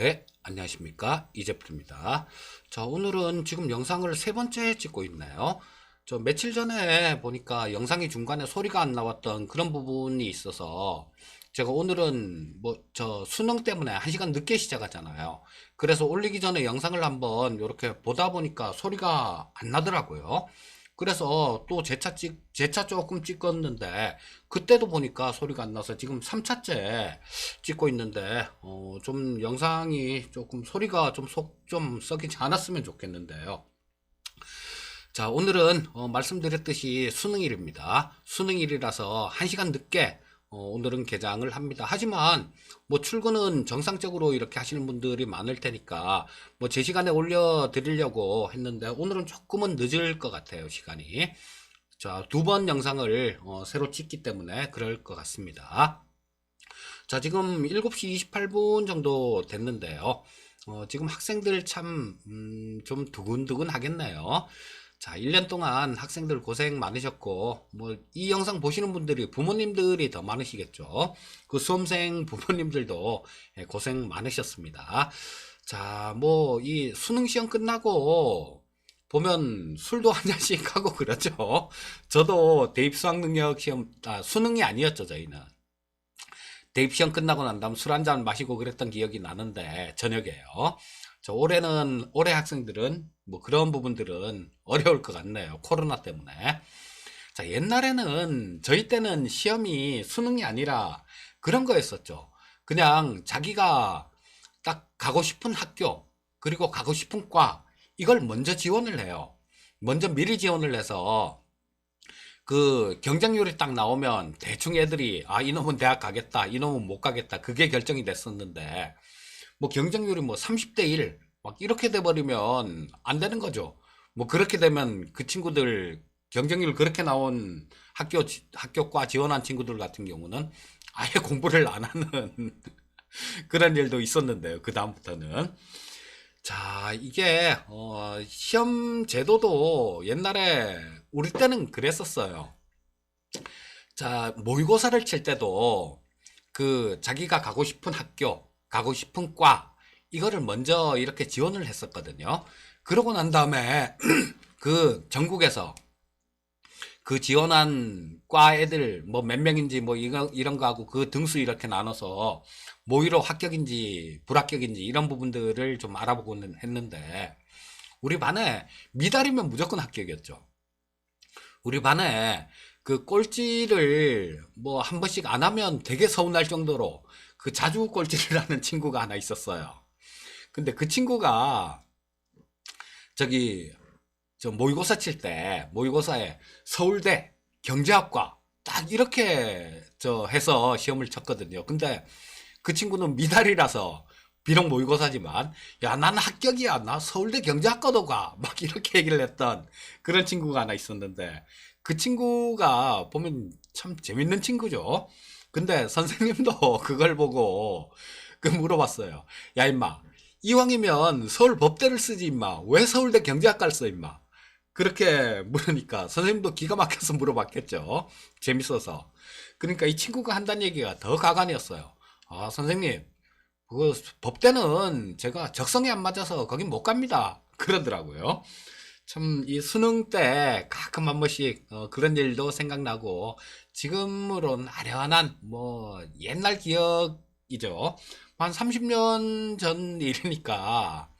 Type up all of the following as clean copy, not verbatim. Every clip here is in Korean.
네, 안녕하십니까. 이재풀입니다. 자, 오늘은 지금 영상을 세 번째 찍고 있네요. 저 며칠 전에 보니까 영상이 중간에 소리가 안 나왔던 그런 부분이 있어서 제가 오늘은 저 수능 때문에 1시간 늦게 시작하잖아요. 그래서 올리기 전에 영상을 한번 이렇게 보다 보니까 소리가 안 나더라고요. 그래서 또 제 차 조금 찍었는데 그때도 보니까 소리가 안 나서 지금 3차째 찍고 있는데 좀 영상이 조금 소리가 좀 속 좀 썩이지 않았으면 좋겠는데요. 자, 오늘은 말씀드렸듯이 수능일입니다. 수능일이라서 1시간 늦게 오늘은 개장을 합니다. 하지만 뭐 출근은 정상적으로 이렇게 하시는 분들이 많을 테니까 뭐 제 시간에 올려드리려고 했는데 오늘은 조금은 늦을 것 같아요, 시간이. 자, 두 번 영상을 새로 찍기 때문에 그럴 것 같습니다. 자, 지금 7시 28분 정도 됐는데요. 지금 학생들 참, 좀 두근두근 하겠네요. 자, 1년 동안 학생들 고생 많으셨고, 뭐, 이 영상 보시는 분들이 부모님들이 더 많으시겠죠. 그 수험생 부모님들도 고생 많으셨습니다. 자, 뭐, 이 수능 시험 끝나고, 보면 술도 한 잔씩 하고 그러죠. 저도 대입 수학능력 시험, 수능이 아니었죠, 저희는. 대입 시험 끝나고 난 다음 술 한 잔 마시고 그랬던 기억이 나는데, 저녁에요. 올해 학생들은 뭐 그런 부분들은 어려울 것 같네요. 코로나 때문에. 자, 옛날에는 저희 때는 시험이 수능이 아니라 그런 거였었죠. 그냥 자기가 딱 가고 싶은 학교, 그리고 가고 싶은 과, 이걸 먼저 지원을 해요. 먼저 미리 지원을 해서 그 경쟁률이 딱 나오면 대충 애들이 이놈은 대학 가겠다, 이놈은 못 가겠다, 그게 결정이 됐었는데 뭐 경쟁률이 뭐 30대 1, 막 이렇게 돼버리면 안 되는 거죠. 뭐 그렇게 되면 그 친구들 경쟁률 그렇게 나온 학교과 지원한 친구들 같은 경우는 아예 공부를 안 하는 그런 일도 있었는데요. 그 다음부터는. 자, 이게 시험 제도도 옛날에 우리 때는 그랬었어요. 자, 모의고사를 칠 때도 그 자기가 가고 싶은 학교, 가고 싶은 과, 이거를 먼저 이렇게 지원을 했었거든요. 그러고 난 다음에 그 전국에서 그 지원한 과 애들 뭐 몇 명인지 뭐 이런 거 하고 그 등수 이렇게 나눠서 모의로 합격인지 불합격인지 이런 부분들을 좀 알아보고는 했는데 우리 반에 미달이면 무조건 합격이었죠. 우리 반에 그 꼴찌를 뭐 한 번씩 안 하면 되게 서운할 정도로 그 자주 꼴찌를 하는 친구가 하나 있었어요. 근데 그 친구가 저기 저 모의고사 칠 때 모의고사에 서울대 경제학과 딱 이렇게 저 해서 시험을 쳤거든요. 근데 그 친구는 미달이라서 비록 모의고사지만 야, 난 합격이야. 나 서울대 경제학과도 가. 막 이렇게 얘기를 했던 그런 친구가 하나 있었는데 그 친구가 보면 참 재밌는 친구죠. 근데 선생님도 그걸 보고 그 물어봤어요. 야, 임마. 이왕이면 서울 법대를 쓰지, 임마. 왜 서울대 경제학과를 써, 임마. 그렇게 물으니까 선생님도 기가 막혀서 물어봤겠죠. 재밌어서. 그러니까 이 친구가 한다는 얘기가 더 가관이었어요. 선생님, 그 법대는 제가 적성에 안 맞아서 거긴 못 갑니다. 그러더라고요. 참 이 수능 때 가끔 한 번씩 그런 일도 생각나고 지금으론 아련한 뭐 옛날 기억이죠. 한 30년 전 일이니까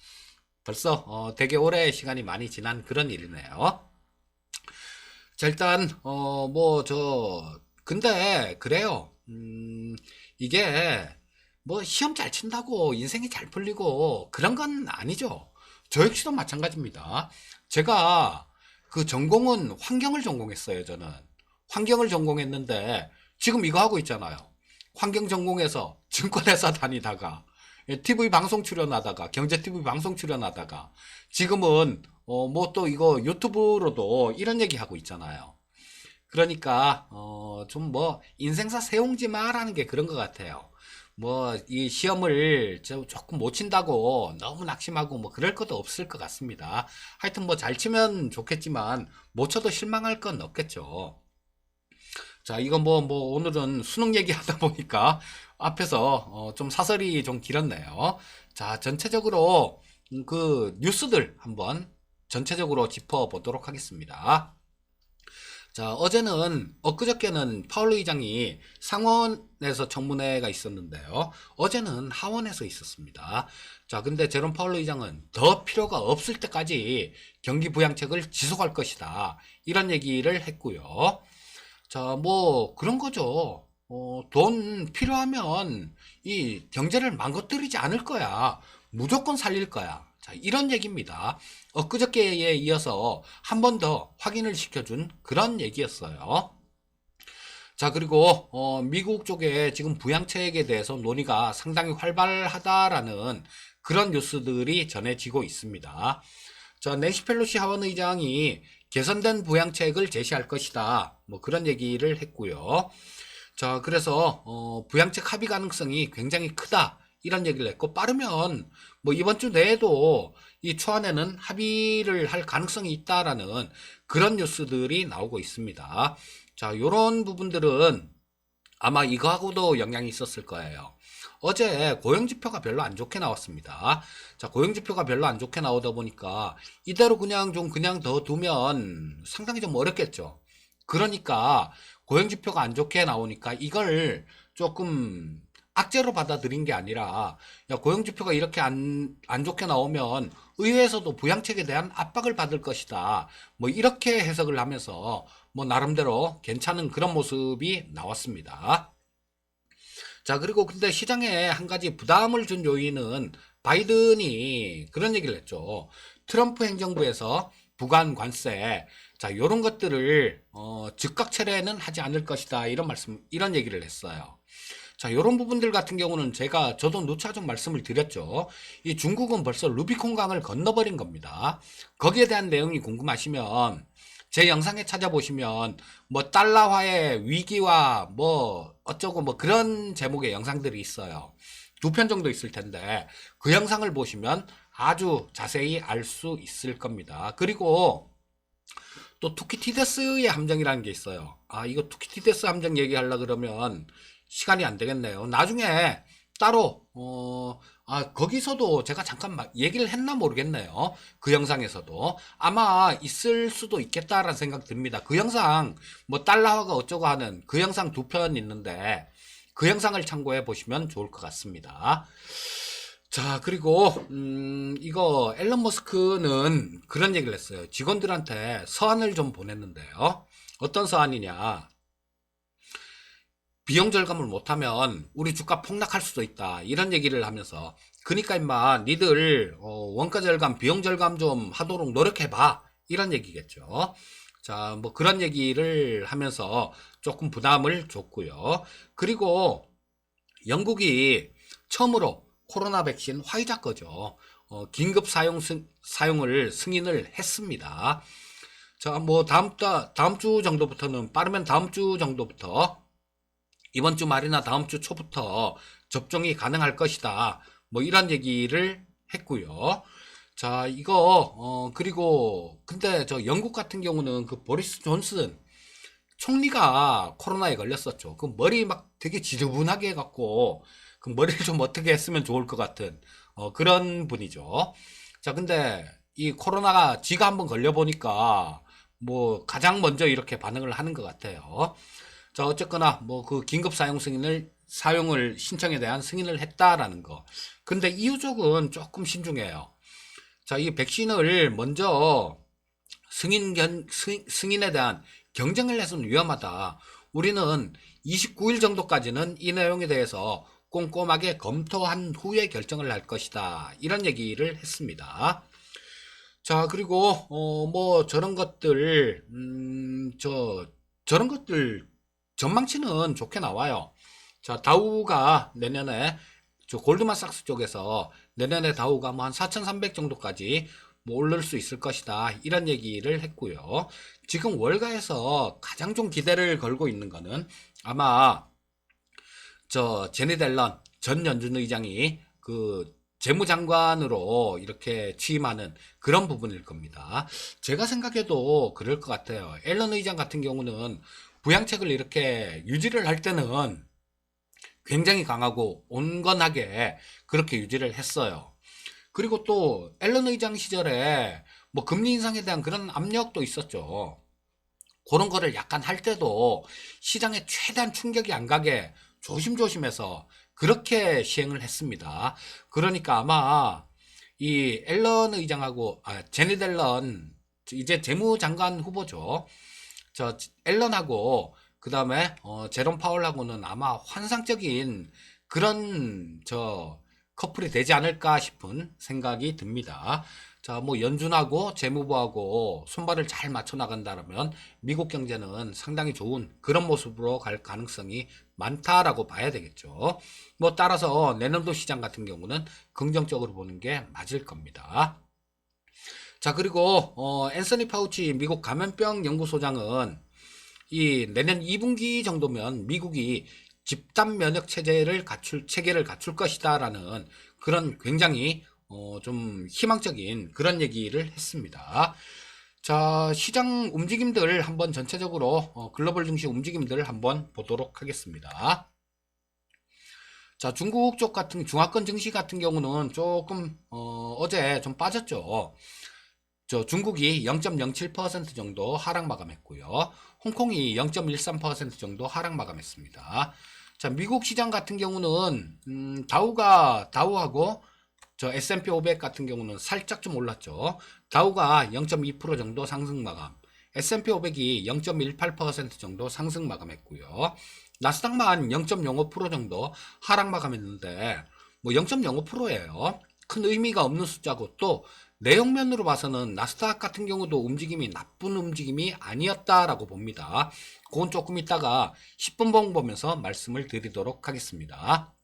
벌써 되게 오래 시간이 많이 지난 그런 일이네요. 자, 일단 뭐 근데 그래요. 이게 뭐 시험 잘 친다고 인생이 잘 풀리고 그런 건 아니죠. 저 역시도 마찬가지입니다. 제가 그 전공은 환경을 전공했어요, 저는. 환경을 전공했는데 지금 이거 하고 있잖아요. 환경 전공해서 증권회사 다니다가 TV 방송 출연하다가 경제 TV 방송 출연하다가 지금은 뭐 또 이거 유튜브로도 이런 얘기 하고 있잖아요. 그러니까 좀 뭐 인생사 세웅지 마라는 게 그런 것 같아요. 뭐 이 시험을 조금 못 친다고 너무 낙심하고 뭐 그럴 것도 없을 것 같습니다. 하여튼 뭐 잘 치면 좋겠지만 못 쳐도 실망할 건 없겠죠. 자, 이거 오늘은 수능 얘기하다 보니까 앞에서 좀 사설이 좀 길었네요. 자, 전체적으로 그 뉴스들 한번 전체적으로 짚어보도록 하겠습니다. 자, 엊그저께는 파월로 의장이 상원에서 청문회가 있었는데요. 어제는 하원에서 있었습니다. 자, 근데 제롬 파월로 의장은 더 필요가 없을 때까지 경기 부양책을 지속할 것이다, 이런 얘기를 했고요. 자, 그런 거죠. 돈 필요하면 이 경제를 망가뜨리지 않을 거야. 무조건 살릴 거야. 자, 이런 얘기입니다. 엊그저께에 이어서 한 번 더 확인을 시켜준 그런 얘기였어요. 자, 그리고 미국 쪽에 지금 부양책에 대해서 논의가 상당히 활발하다라는 그런 뉴스들이 전해지고 있습니다. 자, 낸시 펠로시 하원 의장이 개선된 부양책을 제시할 것이다, 그런 얘기를 했고요. 자, 그래서 부양책 합의 가능성이 굉장히 크다, 이런 얘기를 했고, 빠르면 이번 주 내에도 이 초안에는 합의를 할 가능성이 있다라는 그런 뉴스들이 나오고 있습니다. 자, 요런 부분들은 아마 이거하고도 영향이 있었을 거예요. 어제 고용지표가 별로 안 좋게 나왔습니다. 자, 고용지표가 별로 안 좋게 나오다 보니까 이대로 그냥 더 두면 상당히 좀 어렵겠죠. 그러니까 고용지표가 안 좋게 나오니까 이걸 조금 악재로 받아들인 게 아니라, 야, 고용지표가 이렇게 안 좋게 나오면 의회에서도 부양책에 대한 압박을 받을 것이다, 이렇게 해석을 하면서 나름대로 괜찮은 그런 모습이 나왔습니다. 자, 그리고 근데 시장에 한 가지 부담을 준 요인은 바이든이 그런 얘기를 했죠. 트럼프 행정부에서 부관 관세, 자, 요런 것들을 즉각 철회는 하지 않을 것이다, 이런 얘기를 했어요. 자, 요런 부분들 같은 경우는 저도 누차 좀 말씀을 드렸죠. 이 중국은 벌써 루비콘 강을 건너버린 겁니다. 거기에 대한 내용이 궁금하시면 제 영상에 찾아보시면 달러화의 위기와 어쩌고 그런 제목의 영상들이 있어요. 2편 정도 있을 텐데 그 영상을 보시면 아주 자세히 알 수 있을 겁니다. 그리고 또 투키티데스의 함정이라는 게 있어요. 아, 이거 투키티데스 함정 얘기하려고 그러면 시간이 안 되겠네요. 나중에 따로 거기서도 제가 잠깐 얘기를 했나 모르겠네요. 그 영상에서도 아마 있을 수도 있겠다라는 생각 듭니다. 그 영상 달러화가 어쩌고 하는 그 영상 2편 있는데 그 영상을 참고해 보시면 좋을 것 같습니다. 자, 그리고 이거 앨런 머스크는 그런 얘기를 했어요. 직원들한테 서한을 좀 보냈는데요. 어떤 서한이냐? 비용 절감을 못하면 우리 주가 폭락할 수도 있다, 이런 얘기를 하면서, 그러니까 임마 니들 원가 절감, 비용 절감 좀 하도록 노력해봐, 이런 얘기겠죠. 자, 그런 얘기를 하면서 조금 부담을 줬고요. 그리고 영국이 처음으로 코로나 백신 화이자 거죠. 긴급 사용을 승인을 했습니다. 자, 다음 주 정도부터는, 빠르면 다음 주 정도부터, 이번 주 말이나 다음 주 초부터 접종이 가능할 것이다, 이런 얘기를 했고요. 자, 이거 그리고 근데 영국 같은 경우는 그 보리스 존슨 총리가 코로나에 걸렸었죠. 그 머리 되게 지저분하게 해갖고 그 머리를 좀 어떻게 했으면 좋을 것 같은 그런 분이죠. 자, 근데 이 코로나가 지가 한번 걸려보니까 가장 먼저 이렇게 반응을 하는 것 같아요. 자, 어쨌거나 그 긴급 사용을 신청에 대한 승인을 했다라는 거. 근데 이유족은 조금 신중해요. 자, 이 백신을 먼저 승인에 대한 경쟁을 해서는 위험하다. 우리는 29일 정도까지는 이 내용에 대해서 꼼꼼하게 검토한 후에 결정을 할 것이다, 이런 얘기를 했습니다. 자, 그리고 저런 것들 저런 것들 전망치는 좋게 나와요. 자, 다우가 내년에 골드만삭스 쪽에서 내년에 다우가 한 4,300 정도까지 오를 수 있을 것이다, 이런 얘기를 했고요. 지금 월가에서 가장 좀 기대를 걸고 있는 거는 아마 제니 델런 전 연준 의장이 그 재무장관으로 이렇게 취임하는 그런 부분일 겁니다. 제가 생각해도 그럴 것 같아요. 앨런 의장 같은 경우는 부양책을 이렇게 유지를 할 때는 굉장히 강하고 온건하게 그렇게 유지를 했어요. 그리고 또 앨런 의장 시절에 뭐 금리 인상에 대한 그런 압력도 있었죠. 그런 거를 약간 할 때도 시장에 최대한 충격이 안 가게 조심조심해서 그렇게 시행을 했습니다. 그러니까 아마 이 앨런 의장하고 제닛 앨런 이제 재무장관 후보죠. 저 앨런하고 그 다음에 제롬 파월하고는 아마 환상적인 그런 커플이 되지 않을까 싶은 생각이 듭니다. 자, 뭐 연준하고 재무부하고 손발을 잘 맞춰 나간다면 미국 경제는 상당히 좋은 그런 모습으로 갈 가능성이 많다라고 봐야 되겠죠. 뭐 따라서 내년도 시장 같은 경우는 긍정적으로 보는 게 맞을 겁니다. 자, 그리고 앤서니 파우치 미국 감염병 연구소장은 이 내년 2분기 정도면 미국이 집단 면역 체계를 갖출 것이다라는 그런 굉장히 좀 희망적인 그런 얘기를 했습니다. 자, 시장 움직임들 한번 전체적으로 글로벌 증시 움직임들을 한번 보도록 하겠습니다. 자, 중국 쪽 같은 중화권 증시 같은 경우는 조금 어제 좀 빠졌죠. 중국이 0.07% 정도 하락 마감했고요. 홍콩이 0.13% 정도 하락 마감했습니다. 자, 미국 시장 같은 경우는 다우하고 S&P 500 같은 경우는 살짝 좀 올랐죠. 다우가 0.2% 정도 상승 마감, S&P 500이 0.18% 정도 상승 마감했고요. 나스닥만 0.05% 정도 하락 마감했는데 뭐 0.05%예요. 큰 의미가 없는 숫자고 또 내용면으로 봐서는 나스닥 같은 경우도 움직임이 나쁜 움직임이 아니었다라고 봅니다. 그건 조금 이따가 10분 봉 보면서 말씀을 드리도록 하겠습니다.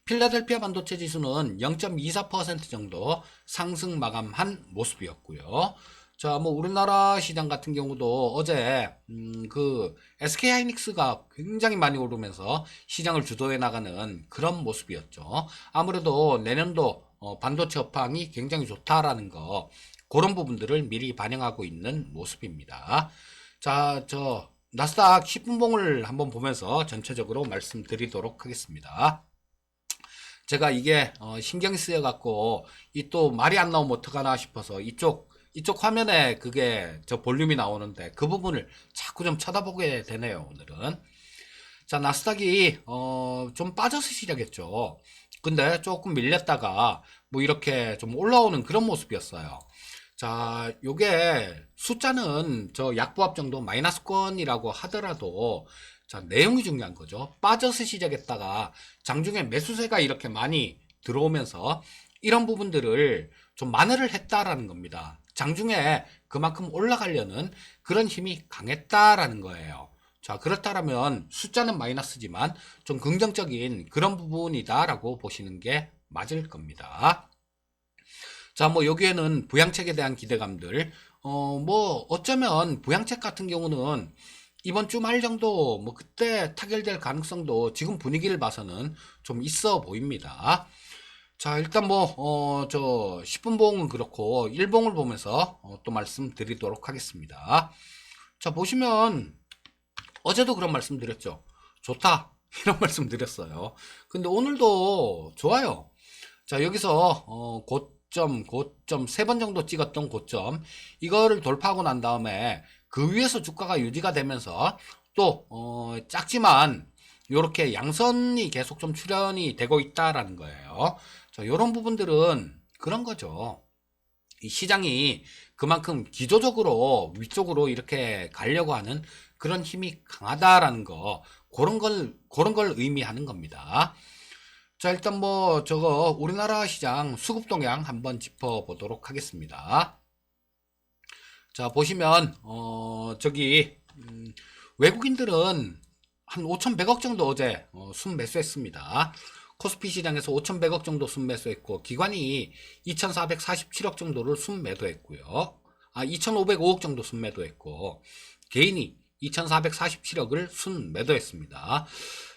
필라델피아 반도체 지수는 0.24% 정도 상승 마감한 모습이었고요. 자, 뭐 우리나라 시장 같은 경우도 어제 그 SK 하이닉스가 굉장히 많이 오르면서 시장을 주도해 나가는 그런 모습이었죠. 아무래도 내년도 반도체 업황이 굉장히 좋다라는 거 그런 부분들을 미리 반영하고 있는 모습입니다. 자, 나스닥 10분 봉을 한번 보면서 전체적으로 말씀드리도록 하겠습니다. 제가 이게 신경이 쓰여 갖고 이 또 말이 안 나오면 어떡하나 싶어서 이쪽 화면에 그게 볼륨이 나오는데 그 부분을 자꾸 좀 쳐다보게 되네요, 오늘은. 자, 나스닥이 좀 빠져서 시작했죠. 근데 조금 밀렸다가 뭐 이렇게 좀 올라오는 그런 모습이었어요. 자, 요게 숫자는 약보합 정도 마이너스권이라고 하더라도 자, 내용이 중요한 거죠. 빠져서 시작했다가 장중에 매수세가 이렇게 많이 들어오면서 이런 부분들을 좀 만회를 했다라는 겁니다. 장중에 그만큼 올라가려는 그런 힘이 강했다라는 거예요. 자, 그렇다면 숫자는 마이너스지만 좀 긍정적인 그런 부분이다라고 보시는 게 맞을 겁니다. 자, 뭐 여기에는 부양책에 대한 기대감들, 뭐 어쩌면 부양책 같은 경우는 이번 주말 정도 뭐 그때 타결될 가능성도 지금 분위기를 봐서는 좀 있어 보입니다. 자, 일단 뭐 10분 봉은 그렇고 1봉을 보면서 또 말씀드리도록 하겠습니다. 자, 보시면 어제도 그런 말씀 드렸죠. 좋다. 이런 말씀 드렸어요. 근데 오늘도 좋아요. 자, 여기서 고점 세 번 정도 찍었던 고점 이거를 돌파하고 난 다음에 그 위에서 주가가 유지가 되면서 또 작지만 이렇게 양선이 계속 좀 출현이 되고 있다라는 거예요. 자, 이런 부분들은 그런 거죠. 이 시장이 그만큼 기조적으로 위쪽으로 이렇게 가려고 하는 그런 힘이 강하다라는 거 그런 걸 의미하는 겁니다. 자, 일단 뭐 우리나라 시장 수급 동향 한번 짚어보도록 하겠습니다. 자, 보시면 외국인들은 한 5,100억 정도 어제 순매수했습니다. 코스피 시장에서 5,100억 정도 순매수했고 기관이 2,447억 정도를 순매도했고요. 2,505억 정도 순매도했고 개인이 2,447억을 순매도했습니다.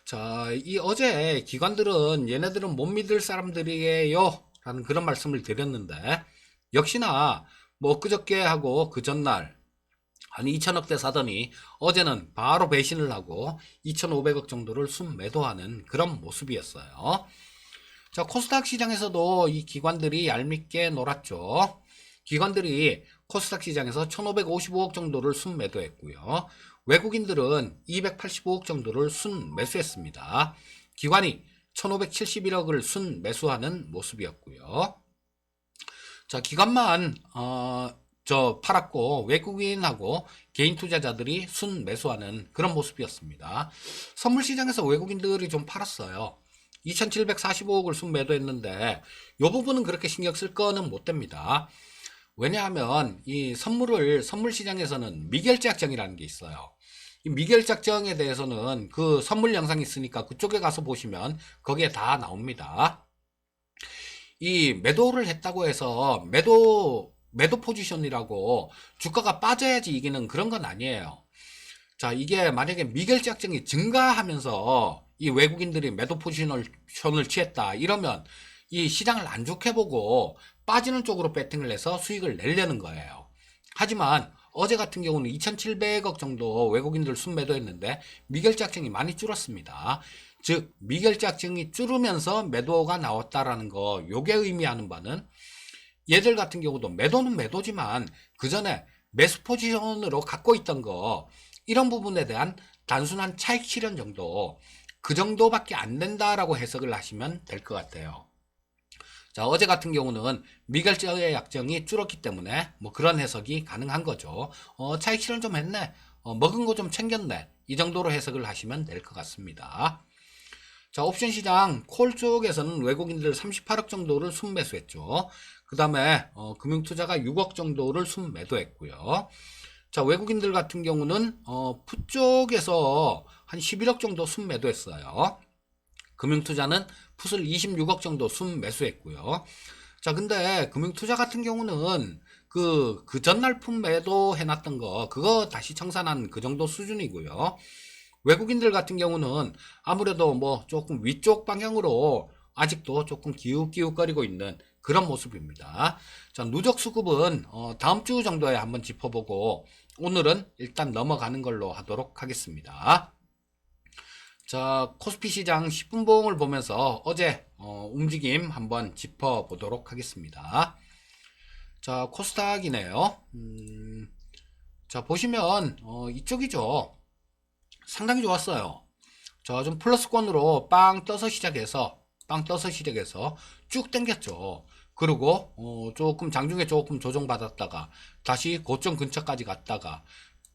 자, 이 어제 기관들은 얘네들은 못 믿을 사람들이에요 라는 그런 말씀을 드렸는데 역시나 뭐 그저께 하고 그 전날 한 2천억대 사더니 어제는 바로 배신을 하고 2,500억 정도를 순매도하는 그런 모습이었어요. 자, 코스닥 시장에서도 이 기관들이 얄밉게 놀았죠. 기관들이 코스닥 시장에서 1,555억 정도를 순매도했고요. 외국인들은 285억 정도를 순매수했습니다. 기관이 1,571억을 순매수하는 모습이었고요. 자, 기관만 팔았고 외국인하고 개인 투자자들이 순매수하는 그런 모습이었습니다. 선물 시장에서 외국인들이 좀 팔았어요. 2,745억을 순매도했는데 이 부분은 그렇게 신경 쓸 거는 못 됩니다. 왜냐하면 이 선물 시장에서는 미결제 약정이라는 게 있어요. 이 미결제 약정에 대해서는 그 선물 영상이 있으니까 그쪽에 가서 보시면 거기에 다 나옵니다. 이 매도를 했다고 해서 매도 포지션이라고 주가가 빠져야지 이기는 그런 건 아니에요. 자, 이게 만약에 미결제 약정이 증가하면서 이 외국인들이 매도 포지션을 취했다 이러면 이 시장을 안 좋게 보고 빠지는 쪽으로 배팅을 해서 수익을 내려는 거예요. 하지만 어제 같은 경우는 2,700억 정도 외국인들 순매도했는데 미결제 약정이 많이 줄었습니다. 즉 미결제 약정이 줄으면서 매도가 나왔다라는 거, 요게 의미하는 바는 얘들 같은 경우도 매도는 매도지만 그 전에 매수 포지션으로 갖고 있던 거, 이런 부분에 대한 단순한 차익 실현 정도, 그 정도밖에 안 된다라고 해석을 하시면 될 것 같아요. 자, 어제 같은 경우는 미결제 약정이 줄었기 때문에 뭐 그런 해석이 가능한 거죠. 차익 실현 좀 했네, 먹은 거 좀 챙겼네, 이 정도로 해석을 하시면 될 것 같습니다. 자, 옵션 시장 콜 쪽에서는 외국인들 38억 정도를 순매수했죠. 그 다음에 금융투자가 6억 정도를 순매도했고요. 자, 외국인들 같은 경우는 풋 쪽에서 한 11억 정도 순매도했어요. 금융투자는 풋을 26억 정도 순매수했고요. 자, 근데 금융투자 같은 경우는 그 전날 풋 매도 해놨던 거, 그거 다시 청산한 그 정도 수준이고요. 외국인들 같은 경우는 아무래도 뭐 조금 위쪽 방향으로 아직도 조금 기웃기웃거리고 있는 그런 모습입니다. 자, 누적 수급은 다음 주 정도에 한번 짚어보고 오늘은 일단 넘어가는 걸로 하도록 하겠습니다. 자, 코스피 시장 10분 봉을 보면서 어제 움직임 한번 짚어보도록 하겠습니다. 자, 코스닥이네요. 자, 보시면 이쪽이죠. 상당히 좋았어요. 자, 좀 플러스권으로 빵 떠서 시작해서 쭉 당겼죠. 그리고 조금 장중에 조금 조정받았다가 다시 고점 근처까지 갔다가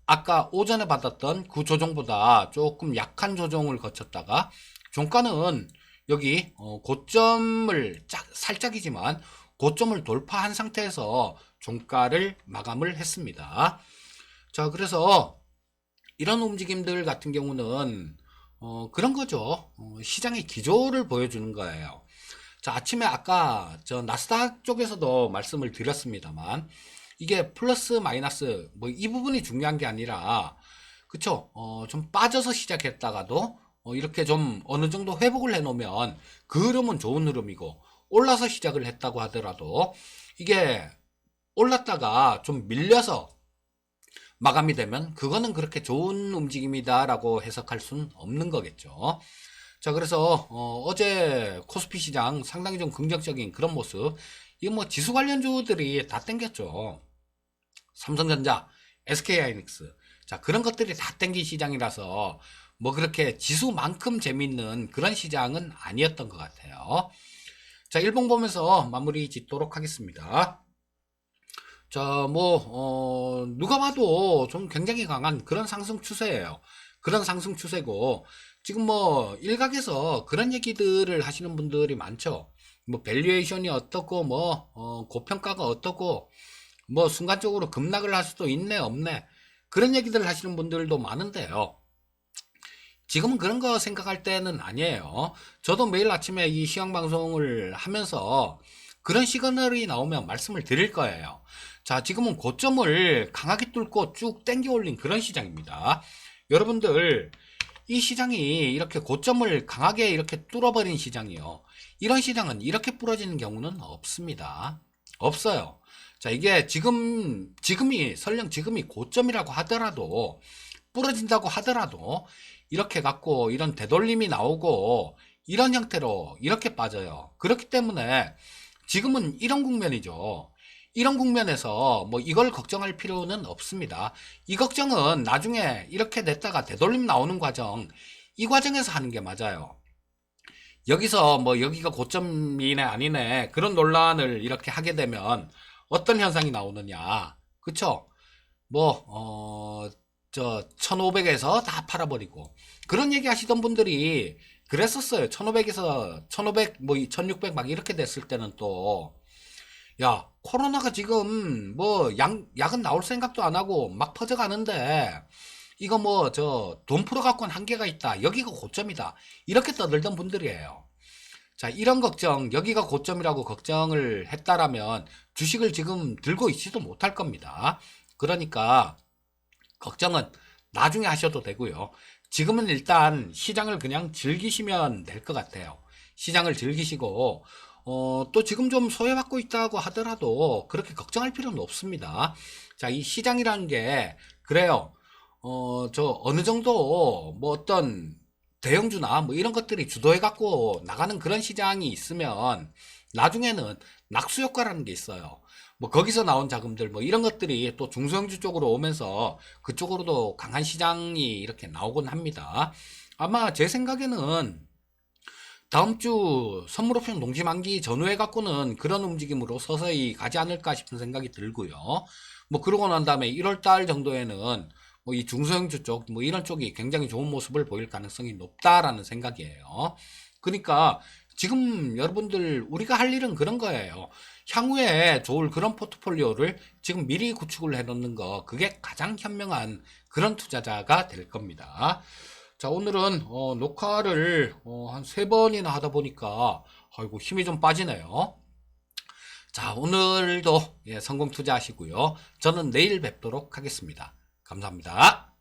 아까 오전에 받았던 그 조정보다 조금 약한 조정을 거쳤다가 종가는 여기 고점을 살짝이지만 고점을 돌파한 상태에서 종가를 마감을 했습니다. 자, 그래서 이런 움직임들 같은 경우는 그런 거죠. 시장의 기조를 보여주는 거예요. 자, 아침에 아까 저 나스닥 쪽에서도 말씀을 드렸습니다만 이게 플러스 마이너스 뭐 이 부분이 중요한 게 아니라, 그쵸? 좀 빠져서 시작했다가도 이렇게 좀 어느 정도 회복을 해 놓으면 그 흐름은 좋은 흐름이고, 올라서 시작을 했다고 하더라도 이게 올랐다가 좀 밀려서 마감이 되면 그거는 그렇게 좋은 움직임이다라고 해석할 수는 없는 거겠죠. 자, 그래서 어제 코스피 시장 상당히 좀 긍정적인 그런 모습. 이거 뭐 지수 관련주들이 다 땡겼죠. 삼성전자, SK하이닉스. 자, 그런 것들이 다 땡긴 시장이라서 뭐 그렇게 지수만큼 재밌는 그런 시장은 아니었던 것 같아요. 자, 일봉 보면서 마무리 짓도록 하겠습니다. 자, 뭐 누가 봐도 좀 굉장히 강한 그런 상승 추세예요. 그런 상승 추세고, 지금 뭐 일각에서 그런 얘기들을 하시는 분들이 많죠. 뭐 밸류에이션이 어떻고, 뭐 고평가가 어떻고, 뭐 순간적으로 급락을 할 수도 있네 없네, 그런 얘기들을 하시는 분들도 많은데요. 지금은 그런 거 생각할 때는 아니에요. 저도 매일 아침에 이 시황 방송을 하면서 그런 시그널이 나오면 말씀을 드릴 거예요. 자, 지금은 고점을 강하게 뚫고 쭉 땡겨 올린 그런 시장입니다. 여러분들, 이 시장이 이렇게 고점을 강하게 이렇게 뚫어버린 시장이요, 이런 시장은 이렇게 부러지는 경우는 없습니다. 없어요. 자, 이게 지금이, 설령 지금이 고점이라고 하더라도, 부러진다고 하더라도, 이렇게 갖고 이런 되돌림이 나오고, 이런 형태로 이렇게 빠져요. 그렇기 때문에 지금은 이런 국면이죠. 이런 국면에서 뭐 이걸 걱정할 필요는 없습니다. 이 걱정은 나중에 이렇게 냈다가 되돌림 나오는 과정, 이 과정에서 하는 게 맞아요. 여기서 뭐 여기가 고점이네 아니네 그런 논란을 이렇게 하게 되면 어떤 현상이 나오느냐. 그쵸? 뭐, 1500에서 다 팔아버리고. 그런 얘기 하시던 분들이 그랬었어요. 1500에서 1500, 뭐, 1600 막 이렇게 됐을 때는 또, 야, 코로나가 지금 뭐, 약은 나올 생각도 안 하고 막 퍼져가는데, 이거 뭐, 돈 풀어갖고는 한계가 있다. 여기가 고점이다. 이렇게 떠들던 분들이에요. 자, 이런 걱정, 여기가 고점이라고 걱정을 했다라면 주식을 지금 들고 있지도 못할 겁니다. 그러니까, 걱정은 나중에 하셔도 되고요. 지금은 일단 시장을 그냥 즐기시면 될 것 같아요. 시장을 즐기시고, 또 지금 좀 소외받고 있다고 하더라도 그렇게 걱정할 필요는 없습니다. 자, 이 시장이라는 게, 그래요. 어느 정도, 뭐 어떤 대형주나 뭐 이런 것들이 주도해 갖고 나가는 그런 시장이 있으면 나중에는 낙수 효과라는 게 있어요. 뭐 거기서 나온 자금들 뭐 이런 것들이 또 중소형주 쪽으로 오면서 그쪽으로도 강한 시장이 이렇게 나오곤 합니다. 아마 제 생각에는 다음 주 선물옵션 동시만기 전후에 갖고는 그런 움직임으로 서서히 가지 않을까 싶은 생각이 들고요. 뭐 그러고 난 다음에 1월 달 정도에는 뭐 이 중소형주 쪽, 뭐 이런 쪽이 굉장히 좋은 모습을 보일 가능성이 높다라는 생각이에요. 그러니까 지금 여러분들 우리가 할 일은 그런 거예요. 향후에 좋을 그런 포트폴리오를 지금 미리 구축을 해 놓는 거, 그게 가장 현명한 그런 투자자가 될 겁니다. 자, 오늘은 녹화를 한 3번이나 하다 보니까 아이고 힘이 좀 빠지네요. 자, 오늘도 예, 성공 투자하시고요. 저는 내일 뵙도록 하겠습니다. 감사합니다.